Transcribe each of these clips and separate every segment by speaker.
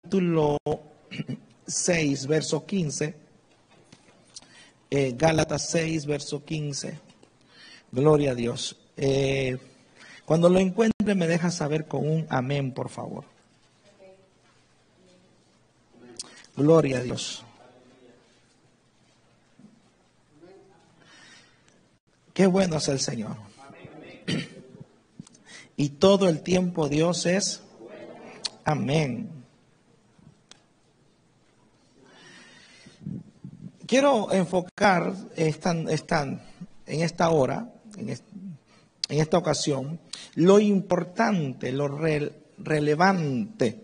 Speaker 1: capítulo 6, verso 15. Gálatas 6, verso 15. Gloria a Dios. Cuando lo encuentre me deja saber con un amén, por favor. Gloria a Dios. Qué bueno es el Señor. Y todo el tiempo Dios es amén. Quiero enfocar en esta hora, en esta ocasión, lo importante, lo relevante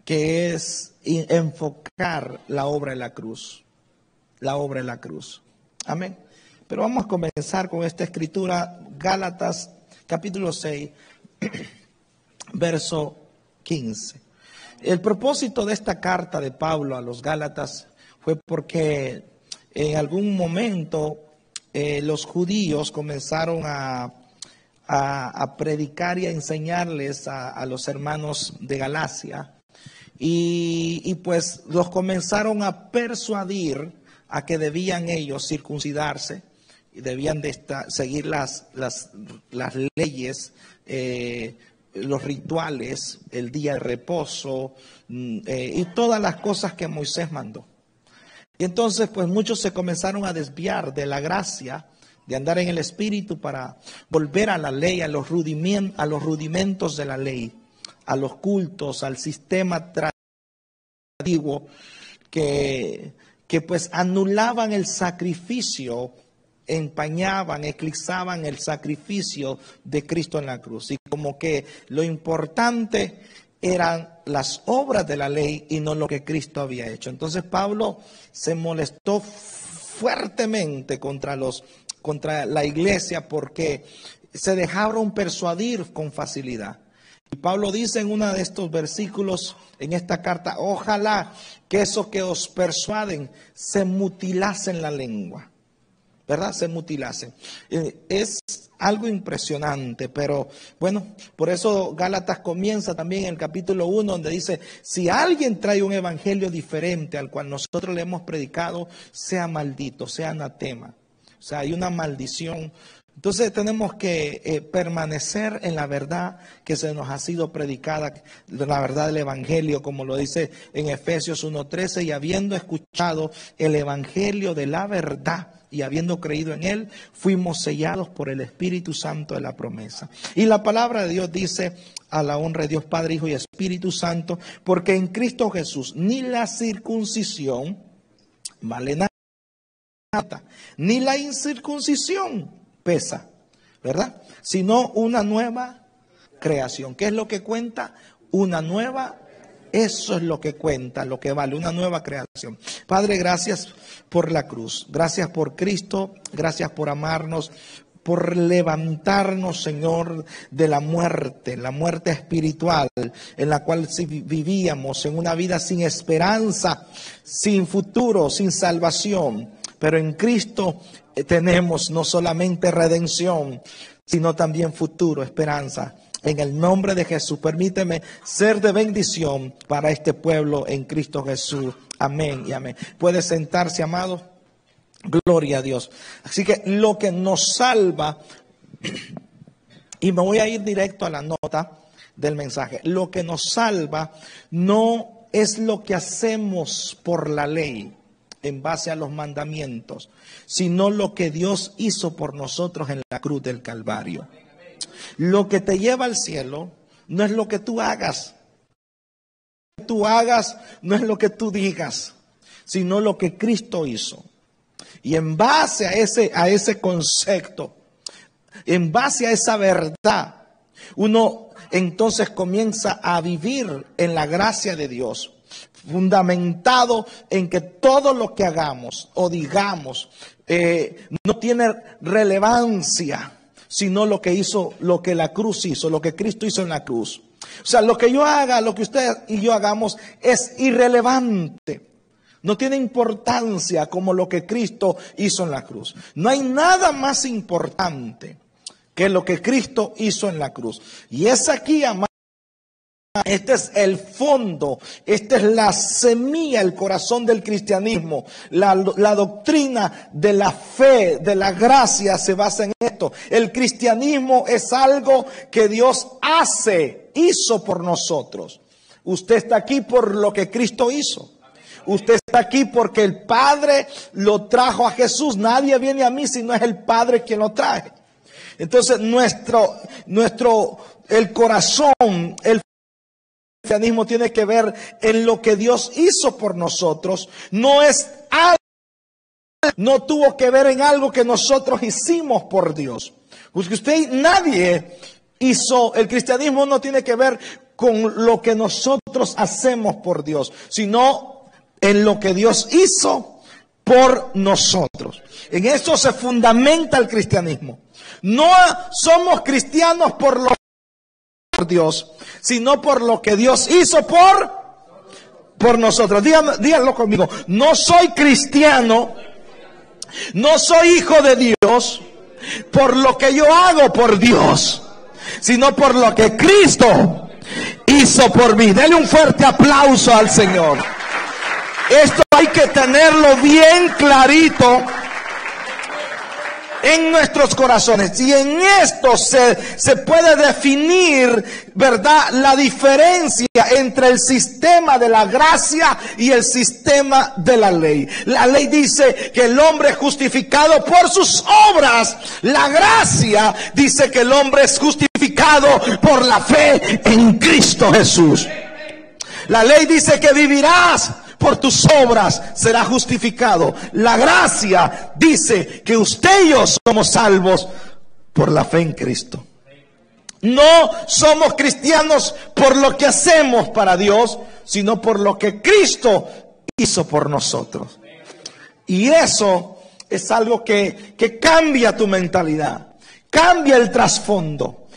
Speaker 1: que es enfocar la obra de la cruz. La obra de la cruz. Amén. Pero vamos a comenzar con esta escritura, Gálatas capítulo 6, verso 15. El propósito de esta carta de Pablo a los Gálatas fue porque en algún momento los judíos comenzaron a predicar y a enseñarles a los hermanos de Galacia y pues los comenzaron a persuadir a que debían ellos circuncidarse y debían de seguir las leyes, los rituales, el día de reposo y todas las cosas que Moisés mandó. Y entonces pues muchos se comenzaron a desviar de la gracia, de andar en el Espíritu para volver a la ley, a los rudimentos de la ley, a los cultos, al sistema antiguo que pues anulaban el sacrificio, empañaban, eclipsaban el sacrificio de Cristo en la cruz. Y como que lo importante eran las obras de la ley y no lo que Cristo había hecho. Entonces Pablo se molestó fuertemente contra la iglesia porque se dejaron persuadir con facilidad. Y Pablo dice en uno de estos versículos en esta carta: ojalá que esos que os persuaden se mutilasen la lengua. ¿Verdad? Se mutilasen. Es algo impresionante, pero bueno, por eso Gálatas comienza también en el capítulo 1, donde dice: si alguien trae un evangelio diferente al cual nosotros le hemos predicado, sea maldito, sea anatema. O sea, hay una maldición. Entonces tenemos que permanecer en la verdad que se nos ha sido predicada, la verdad del evangelio, como lo dice en Efesios 1:13, y habiendo escuchado el evangelio de la verdad y habiendo creído en él, fuimos sellados por el Espíritu Santo de la promesa. Y la palabra de Dios dice: a la honra de Dios Padre, Hijo y Espíritu Santo, porque en Cristo Jesús ni la circuncisión vale nada, ni la incircuncisión pesa, ¿verdad? Sino una nueva creación. ¿Qué es lo que cuenta? Una nueva. Eso es lo que cuenta, lo que vale, una nueva creación. Padre, gracias por la cruz, gracias por Cristo, gracias por amarnos, por levantarnos, Señor, de la muerte espiritual en la cual vivíamos en una vida sin esperanza, sin futuro, sin salvación. Pero en Cristo tenemos no solamente redención, sino también futuro, esperanza. En el nombre de Jesús, permíteme ser de bendición para este pueblo en Cristo Jesús. Amén y amén. ¿Puede sentarse, amado? Gloria a Dios. Así que lo que nos salva, y me voy a ir directo a la nota del mensaje, lo que nos salva no es lo que hacemos por la ley, en base a los mandamientos, sino lo que Dios hizo por nosotros en la cruz del Calvario. Lo que te lleva al cielo no es lo que tú hagas. Lo que tú hagas no es lo que tú digas, sino lo que Cristo hizo. Y en base a ese concepto, en base a esa verdad, uno entonces comienza a vivir en la gracia de Dios, fundamentado en que todo lo que hagamos o digamos no tiene relevancia, sino lo que hizo, lo que la cruz hizo, lo que Cristo hizo en la cruz. O sea, lo que yo haga, lo que usted y yo hagamos es irrelevante. No tiene importancia como lo que Cristo hizo en la cruz. No hay nada más importante que lo que Cristo hizo en la cruz. Y es aquí, amado, Este es el fondo, esta es la semilla, el corazón del cristianismo. La doctrina de la fe, de la gracia se basa en esto. El cristianismo es algo que Dios hizo por nosotros. Usted está aquí por lo que Cristo hizo. Usted está aquí porque el Padre lo trajo a Jesús. Nadie viene a mí si no es el Padre quien lo trae. Entonces el corazón, el cristianismo tiene que ver en lo que Dios hizo por nosotros. No tuvo que ver en algo que nosotros hicimos por Dios. Porque nadie hizo, el cristianismo no tiene que ver con lo que nosotros hacemos por Dios, sino en lo que Dios hizo por nosotros. En eso se fundamenta el cristianismo. No somos cristianos por Dios, sino por lo que Dios hizo por nosotros. Díganlo conmigo. No soy cristiano, no soy hijo de Dios por lo que yo hago por Dios, sino por lo que Cristo hizo por mí. Dele un fuerte aplauso al Señor. Esto hay que tenerlo bien clarito en nuestros corazones. Y en esto se puede definir, ¿verdad?, la diferencia entre el sistema de la gracia y el sistema de la ley. La ley dice que el hombre es justificado por sus obras. La gracia dice que el hombre es justificado por la fe en Cristo Jesús. La ley dice que vivirás por tus obras, será justificado. La gracia dice que usted y yo somos salvos por la fe en Cristo. No somos cristianos por lo que hacemos para Dios, sino por lo que Cristo hizo por nosotros. Y eso es algo que cambia tu mentalidad, cambia el trasfondo.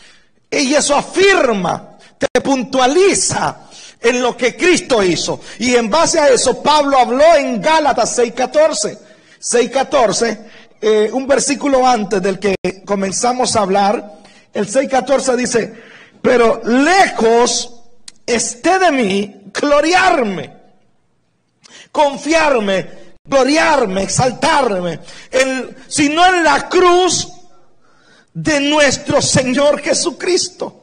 Speaker 1: Y eso afirma, te puntualiza en lo que Cristo hizo. Y en base a eso Pablo habló en Gálatas 6:14. 6:14, un versículo antes del que comenzamos a hablar. El 6:14 dice: pero lejos esté de mí gloriarme, confiarme, gloriarme, exaltarme, sino en la cruz de nuestro Señor Jesucristo.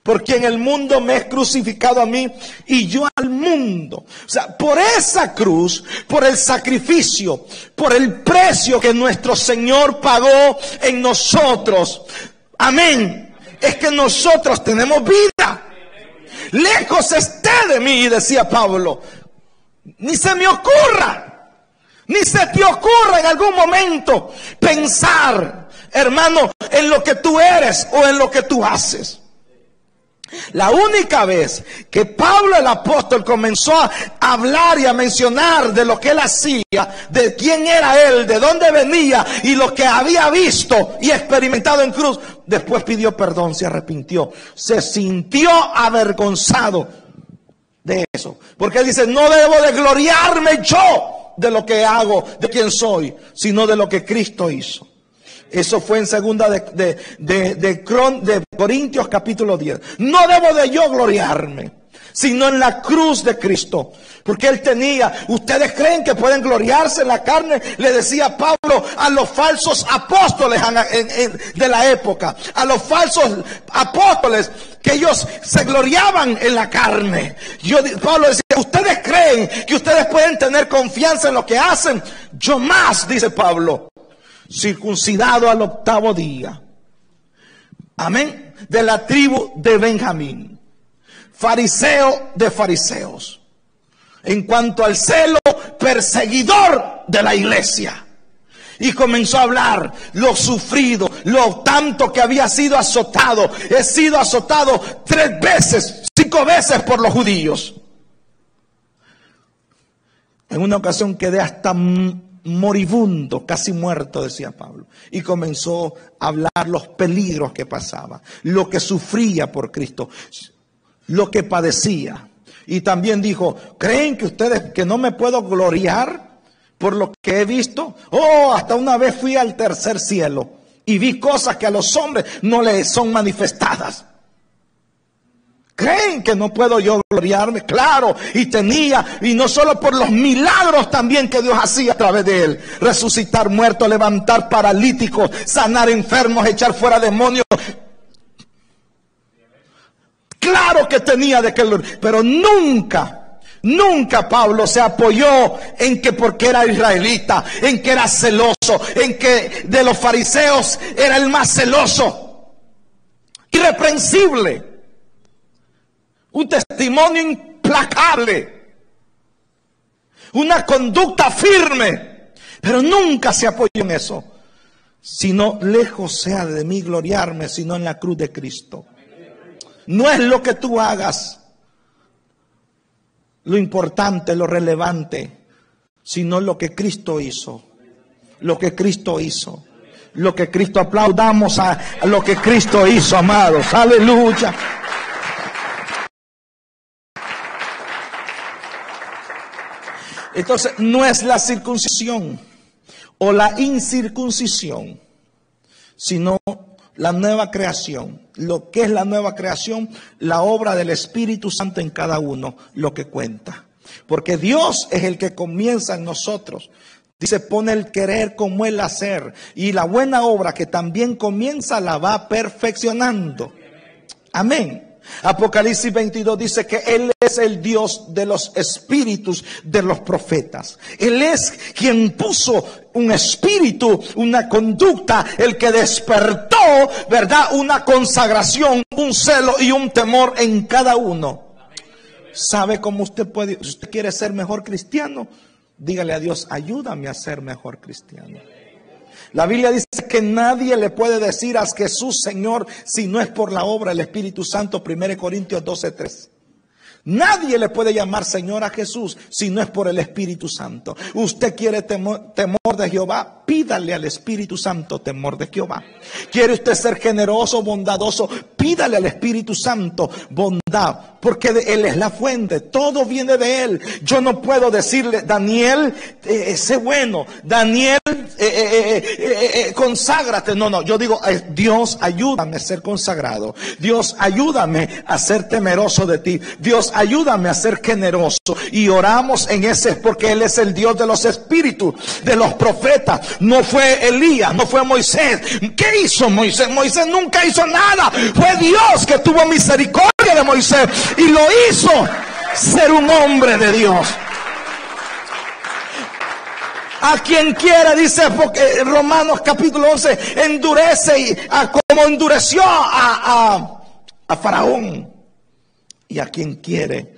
Speaker 1: Porque en el mundo me es crucificado a mí y yo al mundo. O sea, por esa cruz, por el sacrificio, por el precio que nuestro Señor pagó en nosotros. Amén. Es que nosotros tenemos vida. Lejos esté de mí, decía Pablo. Ni se me ocurra, ni se te ocurra en algún momento pensar, hermano, en lo que tú eres o en lo que tú haces. La única vez que Pablo el apóstol comenzó a hablar y a mencionar de lo que él hacía, de quién era él, de dónde venía y lo que había visto y experimentado en cruz, después pidió perdón, se arrepintió, se sintió avergonzado de eso, porque él dice: no debo de gloriarme yo de lo que hago, de quién soy, sino de lo que Cristo hizo. Eso fue en segunda de Corintios capítulo 10. No debo de yo gloriarme, sino en la cruz de Cristo. Porque él tenía, ustedes creen que pueden gloriarse en la carne, le decía Pablo a los falsos apóstoles de la época, a los falsos apóstoles, que ellos se gloriaban en la carne. Pablo decía: ustedes creen que ustedes pueden tener confianza en lo que hacen. Yo más, dice Pablo, circuncidado al 8º día, amén, de la tribu de Benjamín, fariseo de fariseos, en cuanto al celo, perseguidor de la iglesia. Y comenzó a hablar lo sufrido, lo tanto que había sido azotado. He sido azotado 3 veces, 5 veces por los judíos. En una ocasión quedé hasta moribundo, casi muerto, decía Pablo, y comenzó a hablar los peligros que pasaba, lo que sufría por Cristo, lo que padecía. Y también dijo: ¿creen que ustedes que no me puedo gloriar por lo que he visto? Oh, hasta una vez fui al tercer cielo y vi cosas que a los hombres no les son manifestadas. ¿Creen que no puedo yo gloriarme? Claro, y tenía, y no solo por los milagros también que Dios hacía a través de él. Resucitar muertos, levantar paralíticos, sanar enfermos, echar fuera demonios. Claro que tenía de qué, pero nunca Pablo se apoyó en que porque era israelita, en que era celoso, en que de los fariseos era el más celoso, irreprensible. Un testimonio implacable, una conducta firme, pero nunca se apoyó en eso, sino lejos sea de mí gloriarme, sino en la cruz de Cristo. No es lo que tú hagas lo importante, lo relevante, sino lo que Cristo hizo, lo que Cristo hizo, lo que Cristo, aplaudamos a lo que Cristo hizo, amados, aleluya. Entonces, no es la circuncisión o la incircuncisión, sino la nueva creación. Lo que es la nueva creación, la obra del Espíritu Santo en cada uno, lo que cuenta. Porque Dios es el que comienza en nosotros. Dice, pone el querer como el hacer. Y la buena obra que también comienza la va perfeccionando. Amén. Apocalipsis 22 dice que Él es el Dios de los espíritus de los profetas. Él es quien puso un espíritu, una conducta, el que despertó, ¿verdad? Una consagración, un celo y un temor en cada uno. ¿Sabe cómo usted puede? Si usted quiere ser mejor cristiano, dígale a Dios, ayúdame a ser mejor cristiano. La Biblia dice que nadie le puede decir a Jesús Señor si no es por la obra del Espíritu Santo. 1 Corintios 12:3. Nadie le puede llamar Señor a Jesús si no es por el Espíritu Santo. Usted quiere temor de Jehová, pídale al Espíritu Santo temor de Jehová. Quiere usted ser generoso, bondadoso, pídale al Espíritu Santo bondad, porque Él es la fuente, todo viene de Él. Yo no puedo decirle, Daniel, sé bueno, Daniel, conságrate. No, yo digo, Dios, ayúdame a ser consagrado. Dios, ayúdame a ser temeroso de ti. Dios, ayúdame a ser generoso. Y oramos en ese, porque Él es el Dios de los espíritus, de los profetas. No fue Elías, no fue Moisés. ¿Qué hizo Moisés? Moisés nunca hizo nada. Fue Dios que tuvo misericordia de Moisés y lo hizo ser un hombre de Dios. A quien quiera, dice Romanos capítulo 11, endurece como endureció a Faraón. Y a quien quiere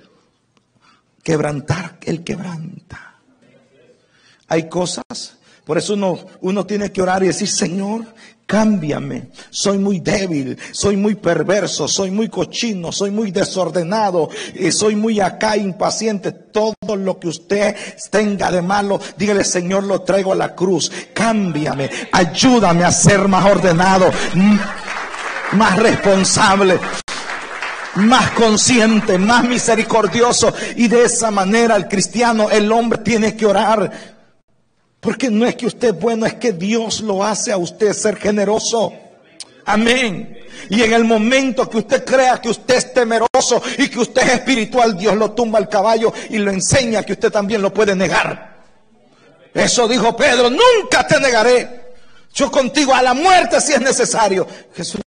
Speaker 1: quebrantar, Él quebranta. Hay cosas, por eso uno tiene que orar y decir, Señor, cámbiame. Soy muy débil, soy muy perverso, soy muy cochino, soy muy desordenado, soy muy acá impaciente. Todo lo que usted tenga de malo, dígale, Señor, lo traigo a la cruz. Cámbiame, ayúdame a ser más ordenado, más responsable, más consciente, más misericordioso. Y de esa manera el cristiano, el hombre, tiene que orar. Porque no es que usted es bueno, es que Dios lo hace a usted ser generoso. Amén. Y en el momento que usted crea que usted es temeroso y que usted es espiritual, Dios lo tumba al caballo y lo enseña que usted también lo puede negar. Eso dijo Pedro, nunca te negaré. Yo contigo a la muerte si es necesario. Jesús,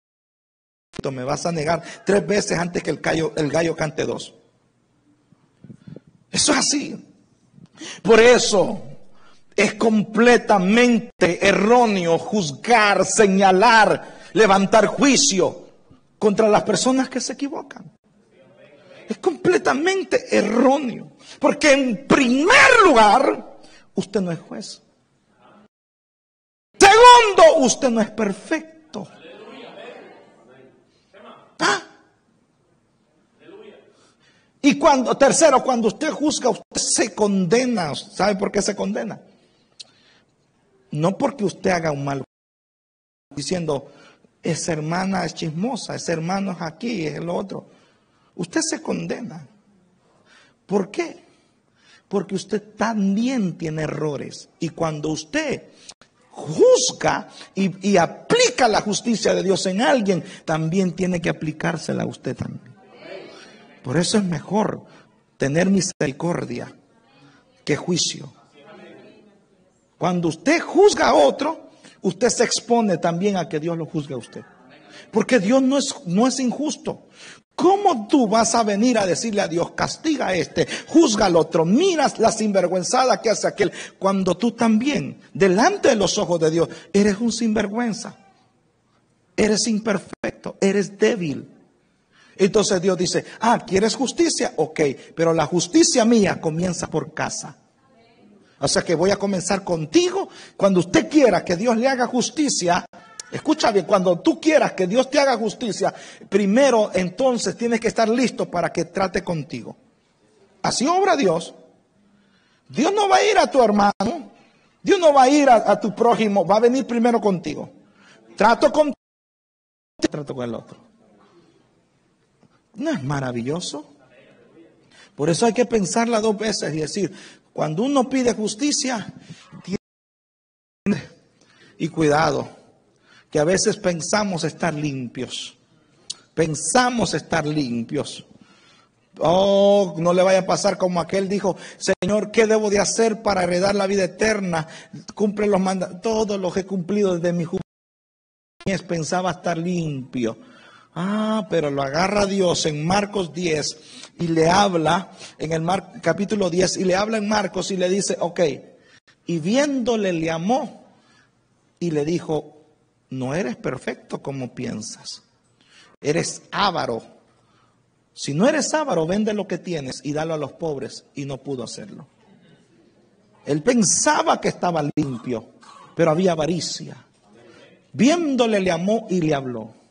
Speaker 1: me vas a negar 3 veces antes que el gallo cante 2. Eso es así. Por eso es completamente erróneo juzgar, señalar, levantar juicio contra las personas que se equivocan. Es completamente erróneo. Porque en primer lugar, usted no es juez. Segundo, usted no es perfecto. Y tercero, cuando usted juzga, usted se condena. ¿Sabe por qué se condena? No porque usted haga un mal, diciendo, esa hermana es chismosa, ese hermano es aquí, es lo otro. Usted se condena. ¿Por qué? Porque usted también tiene errores. Y cuando usted juzga y aplica la justicia de Dios en alguien, también tiene que aplicársela a usted también. Por eso es mejor tener misericordia que juicio. Cuando usted juzga a otro, usted se expone también a que Dios lo juzgue a usted. Porque Dios no es injusto. ¿Cómo tú vas a venir a decirle a Dios, castiga a este, juzga al otro, miras la sinvergüenzada que hace aquel, cuando tú también, delante de los ojos de Dios, eres un sinvergüenza, eres imperfecto, eres débil? Entonces Dios dice, ¿quieres justicia? Ok, pero la justicia mía comienza por casa. O sea que voy a comenzar contigo. Cuando usted quiera que Dios le haga justicia, escucha bien, cuando tú quieras que Dios te haga justicia, primero entonces tienes que estar listo para que trate contigo. Así obra Dios. Dios no va a ir a tu hermano, Dios no va a ir a tu prójimo, va a venir primero contigo. Trato con el otro. ¿No es maravilloso? Por eso hay que pensarla dos veces y decir, cuando uno pide justicia, y cuidado, que a veces pensamos estar limpios. Pensamos estar limpios. Oh, no le vaya a pasar como aquel dijo, Señor, ¿qué debo de hacer para heredar la vida eterna? Cumple los mandatos, todo lo que he cumplido desde mi juventud. Pensaba estar limpio. Pero lo agarra Dios en Marcos 10 y le habla en el capítulo 10 y le habla en Marcos y le dice, ok, y viéndole le amó y le dijo, no eres perfecto como piensas, eres avaro. Si no eres avaro, vende lo que tienes y dalo a los pobres, y no pudo hacerlo. Él pensaba que estaba limpio, pero había avaricia. Viéndole le amó y le habló.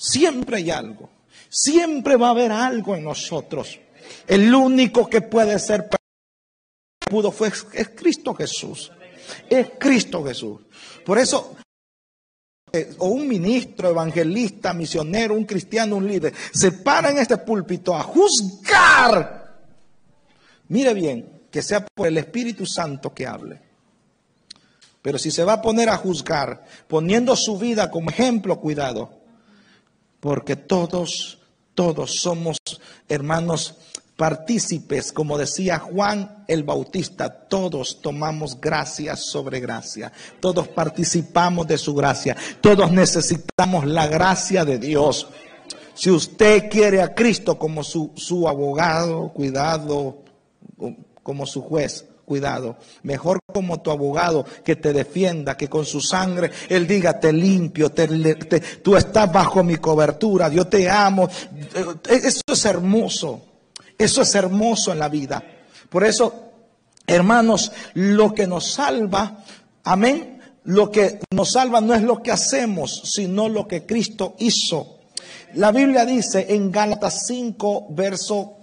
Speaker 1: Siempre hay algo, siempre va a haber algo en nosotros. El único que puede ser pudo es Cristo Jesús. Es Cristo Jesús. Por eso, o un ministro, evangelista, misionero, un cristiano, un líder, se para en este púlpito a juzgar. Mire bien, que sea por el Espíritu Santo que hable. Pero si se va a poner a juzgar, poniendo su vida como ejemplo, cuidado. Porque todos somos, hermanos, partícipes, como decía Juan el Bautista, todos tomamos gracia sobre gracia, todos participamos de su gracia, todos necesitamos la gracia de Dios. Si usted quiere a Cristo como su abogado, cuidado, como su juez, cuidado, mejor como tu abogado que te defienda, que con su sangre Él diga, te limpio, tú estás bajo mi cobertura, yo te amo. Eso es hermoso, eso es hermoso en la vida. Por eso, hermanos, lo que nos salva, amén, lo que nos salva no es lo que hacemos, sino lo que Cristo hizo. La Biblia dice en Gálatas 5, verso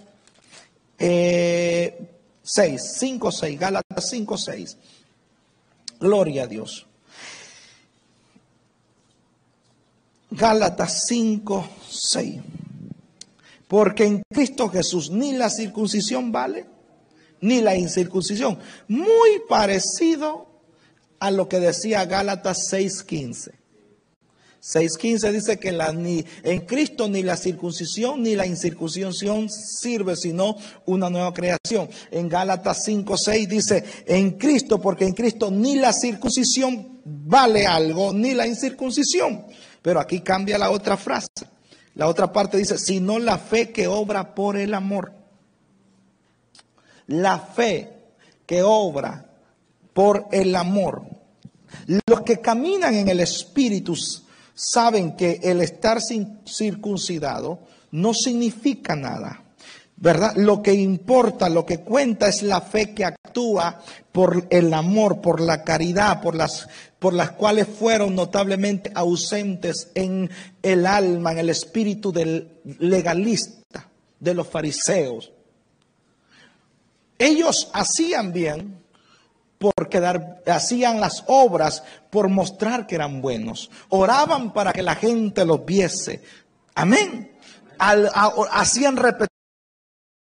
Speaker 1: 5:6, Gálatas 5:6. Gloria a Dios. Gálatas 5:6. Porque en Cristo Jesús ni la circuncisión vale, ni la incircuncisión. Muy parecido a lo que decía Gálatas 6:15. 6:15 dice que en Cristo ni la circuncisión ni la incircuncisión sirve, sino una nueva creación. En Gálatas 5:6 dice, en Cristo, porque en Cristo ni la circuncisión vale algo, ni la incircuncisión. Pero aquí cambia la otra frase. La otra parte dice, sino la fe que obra por el amor. La fe que obra por el amor. Los que caminan en el Espíritu saben que el estar circuncidado no significa nada, ¿verdad? Lo que importa, lo que cuenta es la fe que actúa por el amor, por la caridad, por las cuales fueron notablemente ausentes en el alma, en el espíritu del legalista, de los fariseos. Ellos hacían bien, hacían las obras por mostrar que eran buenos. Oraban para que la gente los viese. Amén. Hacían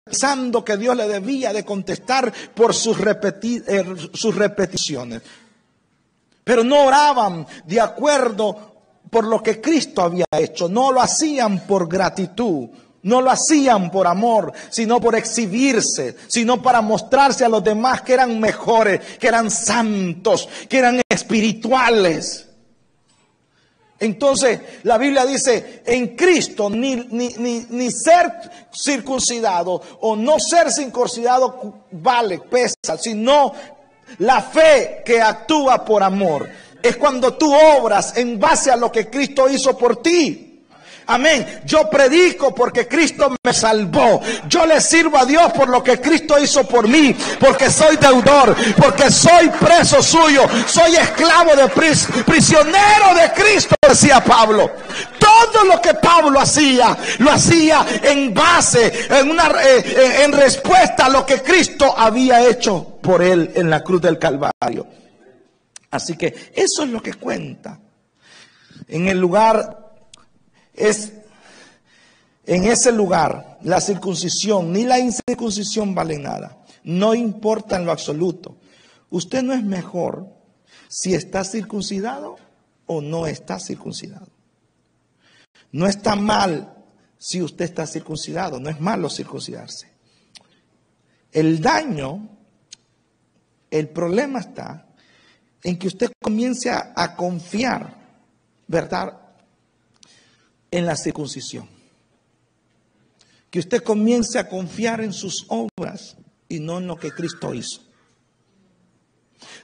Speaker 1: pensando que Dios le debía de contestar por sus repeticiones. Pero no oraban de acuerdo por lo que Cristo había hecho. No lo hacían por gratitud. No lo hacían por amor, sino por exhibirse, sino para mostrarse a los demás que eran mejores, que eran santos, que eran espirituales. Entonces la Biblia dice, en Cristo ni ser circuncidado o no ser circuncidado vale, pesa, sino la fe que actúa por amor. Es cuando tú obras en base a lo que Cristo hizo por ti. Amén. Yo predico porque Cristo me salvó. Yo le sirvo a Dios por lo que Cristo hizo por mí. Porque soy deudor. Porque soy preso suyo. Soy esclavo de prisionero de Cristo, decía Pablo. Todo lo que Pablo hacía, lo hacía en base, en respuesta a lo que Cristo había hecho por él en la cruz del Calvario. Así que eso es lo que cuenta. En el lugar en ese lugar, la circuncisión ni la incircuncisión valen nada. No importa en lo absoluto. Usted no es mejor si está circuncidado o no está circuncidado. No está mal si usted está circuncidado. No es malo circuncidarse. El daño, el problema está en que usted comience a confiar, ¿verdad?, en la circuncisión. Que usted comience a confiar en sus obras y no en lo que Cristo hizo.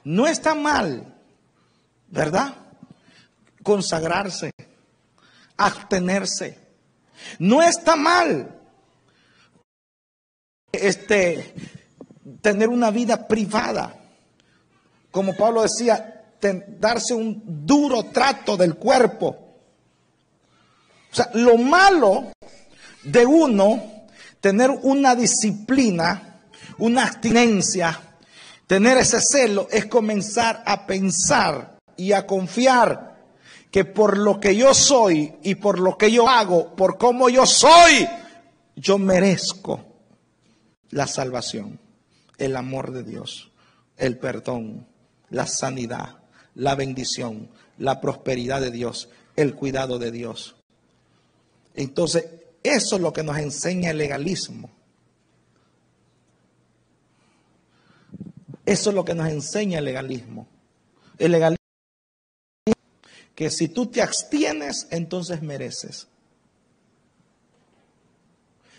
Speaker 1: No está mal, ¿verdad?, consagrarse, abstenerse. No está mal tener una vida privada. Como Pablo decía, darse un duro trato del cuerpo. O sea, lo malo de uno, tener una disciplina, una abstinencia, tener ese celo, es comenzar a pensar y a confiar que por lo que yo soy y por lo que yo hago, por cómo yo soy, yo merezco la salvación, el amor de Dios, el perdón, la sanidad, la bendición, la prosperidad de Dios, el cuidado de Dios. Entonces, eso es lo que nos enseña el legalismo. Eso es lo que nos enseña el legalismo. El legalismo, que si tú te abstienes, entonces mereces.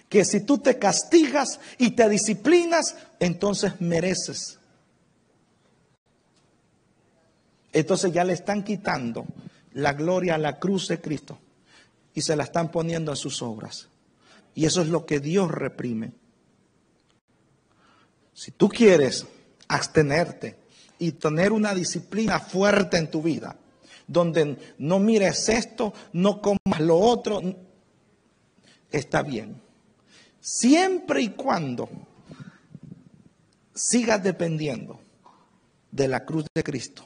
Speaker 1: Que si tú te castigas y te disciplinas, entonces mereces. Entonces ya le están quitando la gloria a la cruz de Cristo y se la están poniendo a sus obras. Y eso es lo que Dios reprime. Si tú quieres abstenerte y tener una disciplina fuerte en tu vida, donde no mires esto, no comas lo otro, está bien. Siempre y cuando sigas dependiendo de la cruz de Cristo,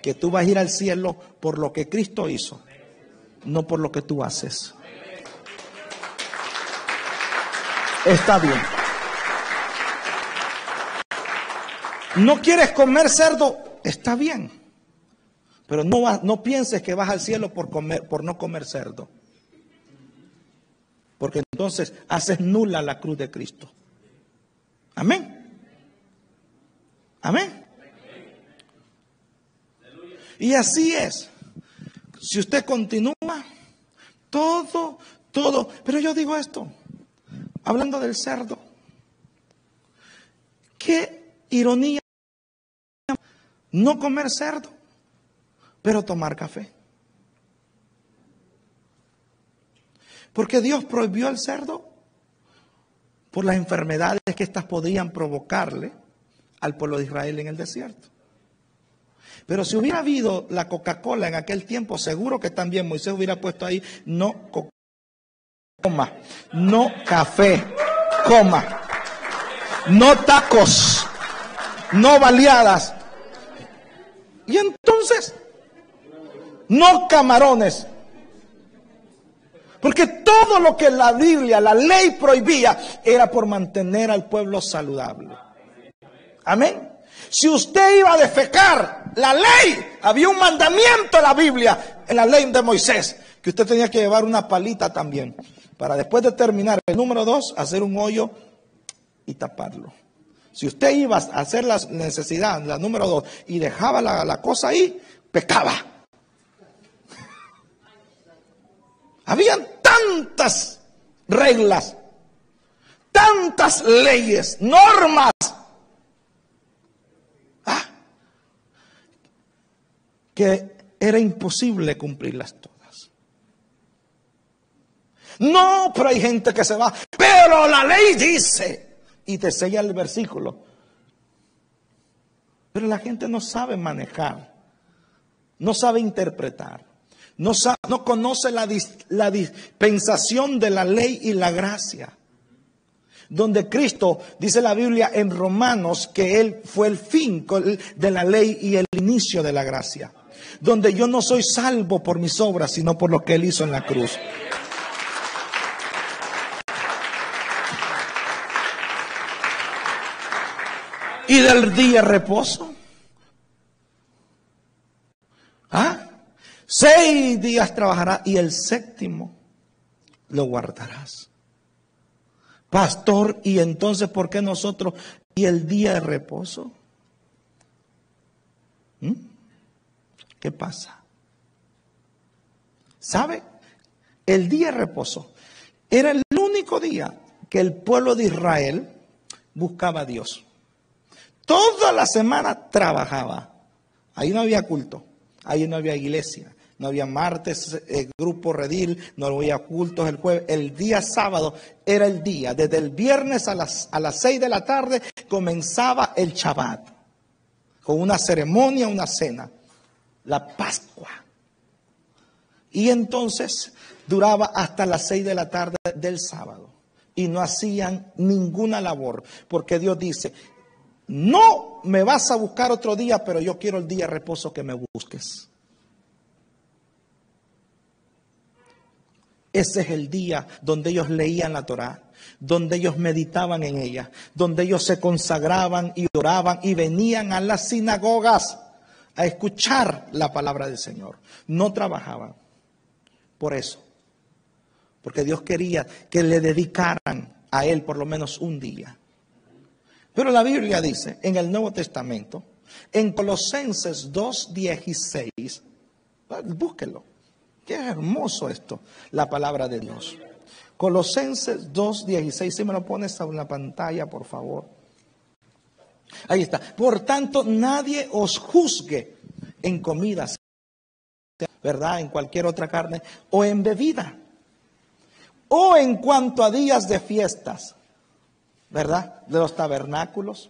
Speaker 1: que tú vas a ir al cielo por lo que Cristo hizo, no por lo que tú haces. Está bien. ¿No quieres comer cerdo? Está bien. Pero no pienses que vas al cielo por no comer cerdo. Porque entonces haces nula la cruz de Cristo. Amén. Amén. Y así es. Si usted continúa, todo. Pero yo digo esto, hablando del cerdo. Qué ironía no comer cerdo, pero tomar café. Porque Dios prohibió el cerdo por las enfermedades que éstas podían provocarle al pueblo de Israel en el desierto. Pero si hubiera habido la Coca-Cola en aquel tiempo, seguro que también Moisés hubiera puesto ahí, no coma, no café, coma, no tacos, no baleadas. Y entonces, no camarones. Porque todo lo que la Biblia, la ley prohibía, era por mantener al pueblo saludable. Amén. Si usted iba a defecar, la ley, había un mandamiento en la Biblia, en la ley de Moisés, que usted tenía que llevar una palita también. para después de terminar el número 2, hacer un hoyo y taparlo. Si usted iba a hacer la necesidad, la número 2, y dejaba la cosa ahí, pecaba. Habían tantas reglas, tantas leyes, normas, que era imposible cumplirlas todas. No, pero hay gente que se va, pero la ley dice, y te sella el versículo. Pero la gente no sabe manejar, no sabe interpretar, no conoce la dispensación de la ley y la gracia. Donde Cristo, dice la Biblia en Romanos, que Él fue el fin de la ley y el inicio de la gracia. Donde yo no soy salvo por mis obras, sino por lo que Él hizo en la cruz. Y del día de reposo. 6 días trabajarás y el 7º lo guardarás. Pastor, ¿y entonces por qué nosotros y el día de reposo? ¿Qué pasa? ¿Sabe? El día de reposo era el único día que el pueblo de Israel buscaba a Dios. Toda la semana trabajaba. Ahí no había culto, ahí no había iglesia, no había martes, grupo redil, no había cultos el jueves. El día sábado era el día. Desde el viernes a las 6 de la tarde comenzaba el Shabbat, con una ceremonia, una cena, la Pascua. Y entonces duraba hasta las 6 de la tarde del sábado. Y no hacían ninguna labor, porque Dios dice, no me vas a buscar otro día, pero yo quiero el día de reposo que me busques. Ese es el día donde ellos leían la Torá, donde ellos meditaban en ella, donde ellos se consagraban y oraban y venían a las sinagogas a escuchar la palabra del Señor. No trabajaban. Por eso. Porque Dios quería que le dedicaran a Él por lo menos un día. Pero la Biblia dice en el Nuevo Testamento, en Colosenses 2:16, búsquelo. Qué hermoso esto, la palabra de Dios. Colosenses 2:16, si me lo pones en la pantalla, por favor. Ahí está. Por tanto, nadie os juzgue en comidas, ¿verdad? En cualquier otra carne, o en bebida, o en cuanto a días de fiestas, ¿verdad? De los tabernáculos,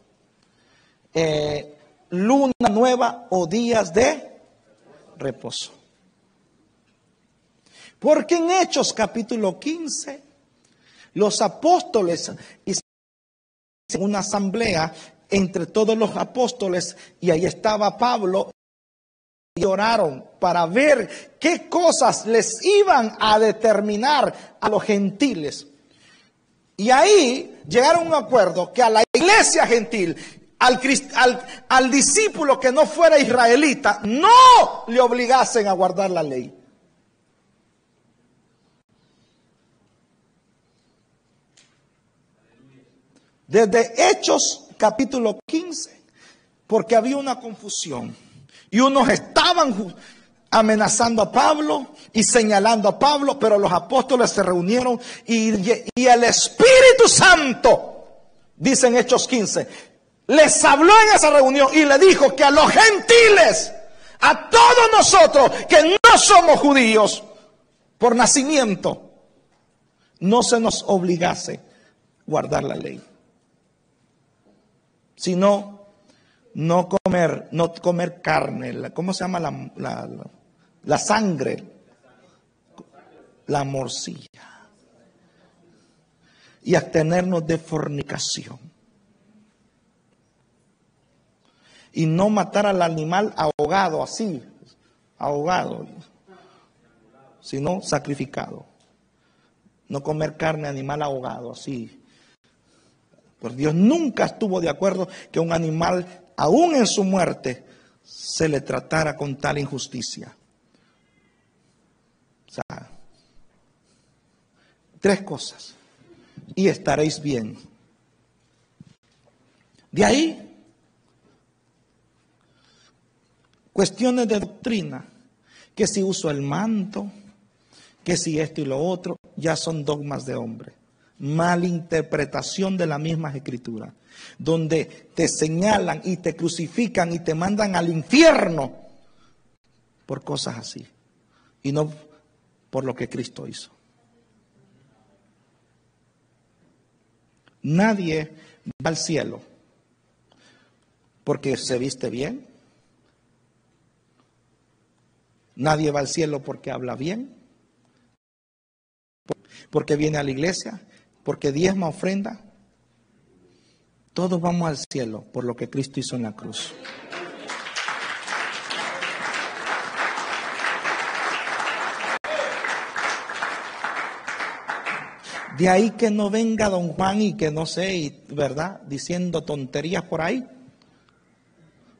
Speaker 1: luna nueva o días de reposo. Porque en Hechos capítulo 15, los apóstoles hicieron una asamblea entre todos los apóstoles y ahí estaba Pablo y oraron para ver qué cosas les iban a determinar a los gentiles. Y ahí llegaron a un acuerdo que a la iglesia gentil, al discípulo que no fuera israelita, no le obligasen a guardar la ley. Desde Hechos capítulo 15, porque había una confusión y unos estaban amenazando a Pablo y señalando a Pablo, pero los apóstoles se reunieron y el Espíritu Santo, dice en Hechos 15, les habló en esa reunión y le dijo que a los gentiles, a todos nosotros que no somos judíos por nacimiento, no se nos obligase guardar la ley. Sino no comer carne, ¿cómo se llama la sangre? La morcilla. Y abstenernos de fornicación. Y no matar al animal ahogado así, ahogado, sino sacrificado. No comer carne animal ahogado así. Pues Dios nunca estuvo de acuerdo que un animal, aún en su muerte, se le tratara con tal injusticia. O sea, 3 cosas y estaréis bien. De ahí, cuestiones de doctrina, que si uso el manto, que si esto y lo otro, ya son dogmas de hombre. Malinterpretación de la misma escritura, donde te señalan y te crucifican y te mandan al infierno por cosas así, y no por lo que Cristo hizo. Nadie va al cielo porque se viste bien. Nadie va al cielo porque habla bien, porque viene a la iglesia, porque diezma, ofrenda. Todos vamos al cielo por lo que Cristo hizo en la cruz. De ahí que no venga don Juan y que no sé, ¿verdad? Diciendo tonterías por ahí.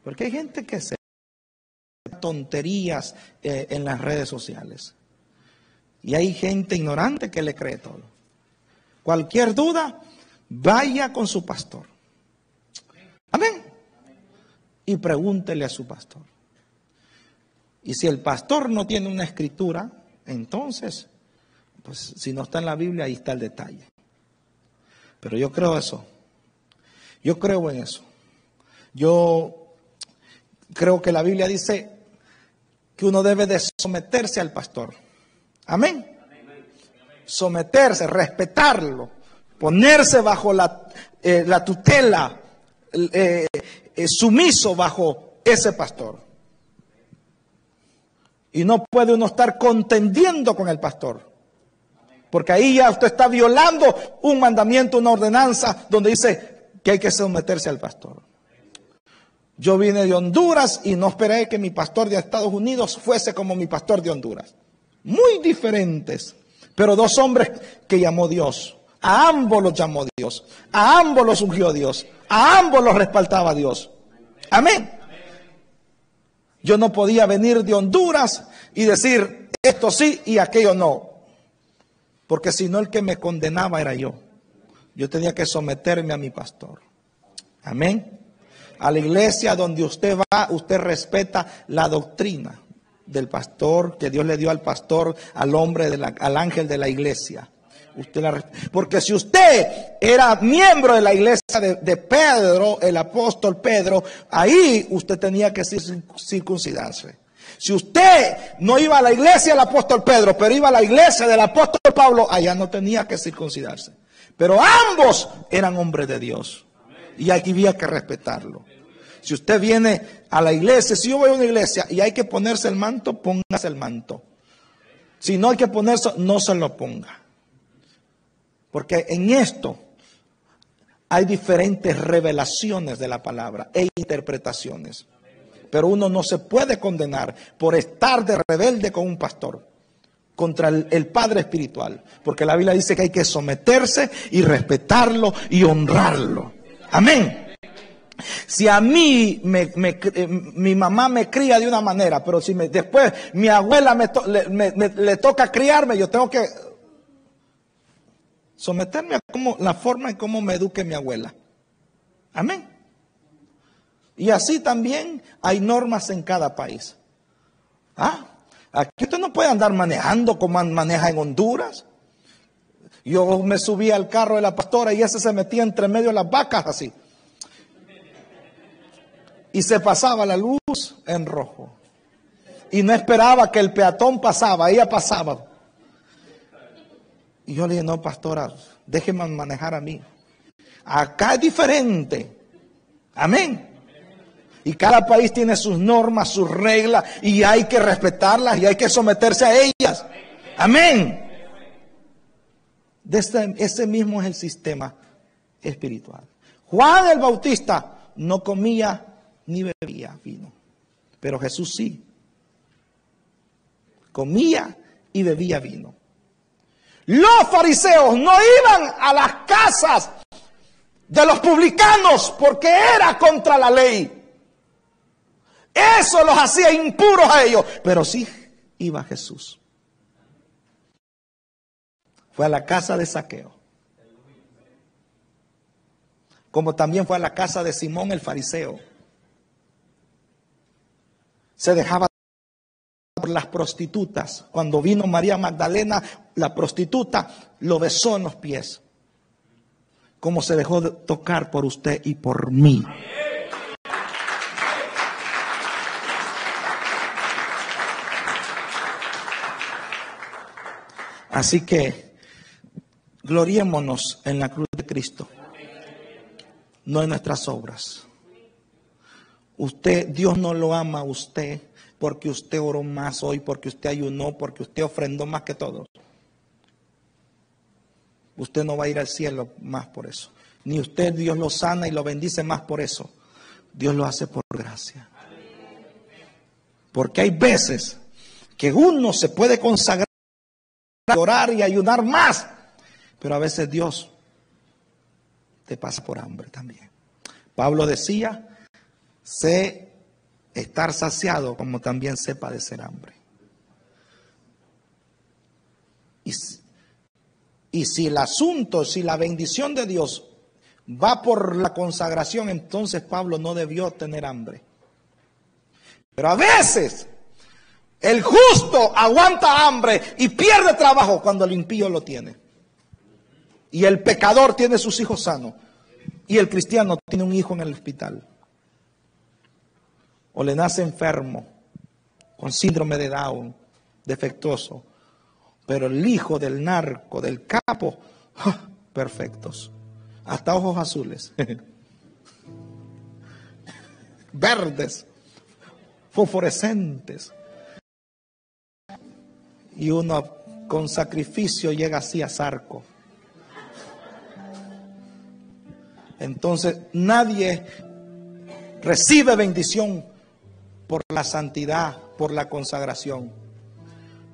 Speaker 1: Porque hay gente que se tonterías en las redes sociales. Y hay gente ignorante que le cree todo. Cualquier duda, vaya con su pastor. Amén. Y pregúntele a su pastor. Y si el pastor no tiene una escritura, entonces, pues si no está en la Biblia, ahí está el detalle. Pero yo creo eso. Yo creo en eso. Yo creo que la Biblia dice que uno debe de someterse al pastor. Amén. Someterse, respetarlo, ponerse bajo la tutela, sumiso bajo ese pastor. Y no puede uno estar contendiendo con el pastor, porque ahí ya usted está violando un mandamiento, una ordenanza donde dice que hay que someterse al pastor. Yo vine de Honduras y no esperé que mi pastor de Estados Unidos fuese como mi pastor de Honduras. Muy diferentes, pero 2 hombres que llamó Dios. A ambos los llamó Dios, a ambos los ungió Dios, a ambos los respaldaba Dios. Amén. Yo no podía venir de Honduras y decir esto sí y aquello no, porque si no el que me condenaba era yo. Yo tenía que someterme a mi pastor. Amén. A la iglesia donde usted va, usted respeta la doctrina del pastor, que Dios le dio al pastor, al hombre, al ángel de la iglesia. Porque si usted era miembro de la iglesia de Pedro, el apóstol Pedro, ahí usted tenía que circuncidarse. Si usted no iba a la iglesia del apóstol Pedro, pero iba a la iglesia del apóstol Pablo, allá no tenía que circuncidarse. Pero ambos eran hombres de Dios y aquí había que respetarlo. Si usted viene a la iglesia, si yo voy a una iglesia y hay que ponerse el manto, póngase el manto. Si no hay que ponerse, no se lo ponga. Porque en esto hay diferentes revelaciones de la palabra e interpretaciones. Pero uno no se puede condenar por estar de rebelde con un pastor contra el padre espiritual. Porque la Biblia dice que hay que someterse y respetarlo y honrarlo. Amén. Si a mí mi mamá me cría de una manera, pero si después mi abuela le toca criarme, yo tengo que someterme a la forma en cómo me eduque mi abuela. Amén. Y así también hay normas en cada país. Aquí usted no puede andar manejando como maneja en Honduras. Yo me subí al carro de la pastora y ese se metía entre medio de las vacas así. Y se pasaba la luz en rojo. Y no esperaba que el peatón pasaba, ella pasaba. Y yo le dije, no, pastora, déjeme manejar a mí. Acá es diferente. Amén. Y cada país tiene sus normas, sus reglas, y hay que respetarlas y hay que someterse a ellas. Amén. Ese mismo es el sistema espiritual. Juan el Bautista no comía ni bebía vino, pero Jesús sí. Comía y bebía vino. Los fariseos no iban a las casas de los publicanos porque era contra la ley. Eso los hacía impuros a ellos. Pero sí iba Jesús. Fue a la casa de Zaqueo. Como también fue a la casa de Simón el fariseo. Se dejaba por las prostitutas. Cuando vino María Magdalena, la prostituta lo besó en los pies. Como se dejó de tocar por usted y por mí. Así que gloriémonos en la cruz de Cristo, no en nuestras obras. Dios no lo ama a usted porque usted oró más hoy, porque usted ayunó, porque usted ofrendó más que todos. Usted no va a ir al cielo más por eso. Ni usted, Dios lo sana y lo bendice más por eso. Dios lo hace por gracia. Porque hay veces que uno se puede consagrar, orar y ayudar más, pero a veces Dios te pasa por hambre también. Pablo decía, sé estar saciado como también sé padecer hambre. Y si el asunto, si la bendición de Dios va por la consagración, entonces Pablo no debió tener hambre. Pero a veces el justo aguanta hambre y pierde trabajo cuando el impío lo tiene. Y el pecador tiene sus hijos sanos. Y el cristiano tiene un hijo en el hospital. O le nace enfermo, con síndrome de Down, defectuoso. Pero el hijo del narco, del capo, perfectos. Hasta ojos azules. Verdes. Fosforescentes. Y uno con sacrificio llega así a Zarco. Entonces nadie recibe bendición por la santidad, por la consagración.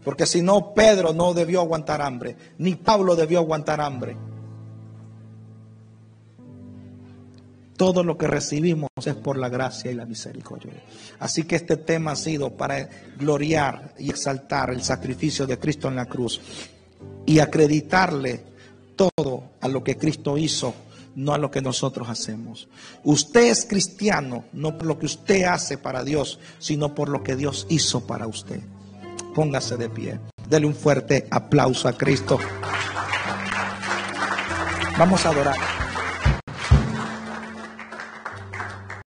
Speaker 1: Porque si no, Pedro no debió aguantar hambre, ni Pablo debió aguantar hambre. Todo lo que recibimos es por la gracia y la misericordia. Así que este tema ha sido para gloriar y exaltar el sacrificio de Cristo en la cruz y acreditarle todo a lo que Cristo hizo, no a lo que nosotros hacemos. Usted es cristiano no por lo que usted hace para Dios, sino por lo que Dios hizo para usted. Póngase de pie. Dele un fuerte aplauso a Cristo. Vamos a adorar.